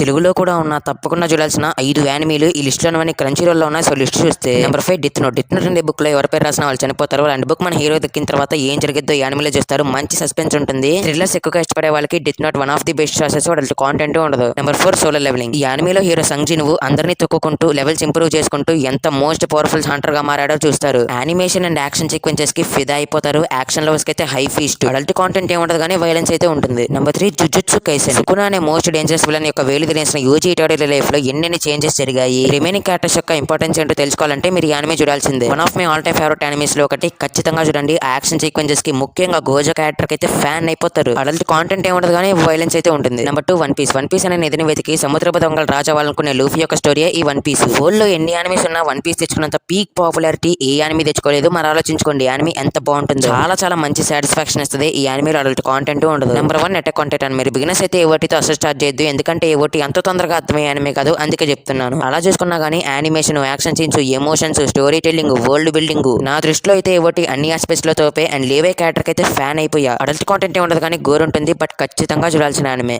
తెలుగులో కూడా ఉన్న తప్పకుండా చూడాల్సిన 5 యానిమీలు ఈ లిస్ట్ లోని క్రంచీ రోల్ లో ఉన్నాయి. సో లిస్ట్ చూస్తే number 5 death note. Death note అనే బుక్ లో ఎవరి పేరు రాసిన వాళ్ళు చనిపోతారు. అలాంటి బుక్ మన హీరో దక్కిన తర్వాత ఏం జరిగిద్దో యానిమీలో చూస్తారు. మంచి సస్పెన్స్ ఉంటుంది. థ్రిల్లర్స్ ఎక్కువగా ఇష్టపడే వాళ్ళకి death note one of the best choices. వాటి కాంటెంట్ ఉండదు. Number 4 solo leveling. ఈ యానిమీలో హీరో సంగ్ నువ్వు అందరినీ తొక్కుకుంటూ లెవెల్స్ ఇంప్రూవ్ చేసుకుంటూ ఎంత మోస్ట్ పవర్ఫుల్ హంటర్ గా మారాడో చూస్తారు. యానిమేషన్ అండ్ యాక్షన్ సీక్వెన్సెస్ కి ఫిదా అయిపోతారు. యాక్షన్ లవర్స్ కి అయితే హై ఫీస్ట్. అడల్ట్ కాంటెంట్ ఏముంటది కానీ వైలెన్స్ అయితే ఉంటుంది. Number 3 jujutsu Kaisen. సుకునా అనే మోస్ట్ డేంజరస్ విలన్ యొక్క వేలు తినేసిన యూజీ ఇటోరీ లైఫ్ లో ఎన్ని చేంజెస్ జరిగాయి, రిమైనింగ్ క్యారెక్టర్స్ యొక్క ఇంపార్టెన్స్ ఏంటో తెలుసుకోవాలంటే మీరు యానిమే చూడాల్సిందే. One of my all time favourite animes లో ఒకటి. ఖచ్చితంగా చూడండి. ఆ యాక్షన్ సీక్వెన్సెస్ కి ముఖ్యంగా గోజో క్యారెక్టర్ కి అయితే ఫ్యాన్ అయిపోతారు. అడల్ట్ కాంటెంట్ ఏముంటది కానీ వైలెన్స్ అయితే ఉంటుంది. Number 2 one piece. One piece అనే నిధిని వెతికి సముద్రపు దొంగలు రాజా వాళ్ళనుకునే లూఫీ యొక్క స్టోరీ ఈ వన్ పీస్. వరల్డ్ లో ఎన్ని యానిమేస్ ఉన్నా వన్ పీస్ తెచ్చుకున్నంత పీక్ పాపులారిటీ ఏ యానిమే తెచ్చుకోలేదు. మరి ఆలోచించుకోండి యానిమే ఎంత బాగుంటుందో. చాలా మంచి సాటిస్ఫాక్షన్ ఇస్తుంది. ఈ యానిమేలో అడల్ట్ కాంటెంట్ ఉండదు. Number 1 attack on Titan. మీరు బిగినర్స్ అయితే ఏ ఓటీతో అసలు స్టార్ట్ చేయొద్దు. ఎందుకంటే ఏ ఓటీ అంత తొందరగా అర్థమయ్యే యానిమే కాదు. అందుకే చెప్తున్నాను. అలా చూసుకున్నా గానీ animation, action scenes, emotions, story telling, world building నా దృష్టిలో అయితే ఏ ఓటీ అన్ని ఆస్పెక్ట్స్ లో తోపే. అండ్ లేవే క్యారెక్టర్ కి అయితే ఫ్యాన్ అయిపోయా. అడల్ట్ కాంటెంట్ ఉండదు కానీ గోర్ ఉంటుంది. బట్ ఖచ్చితంగా చూడాల్సిన యానిమే.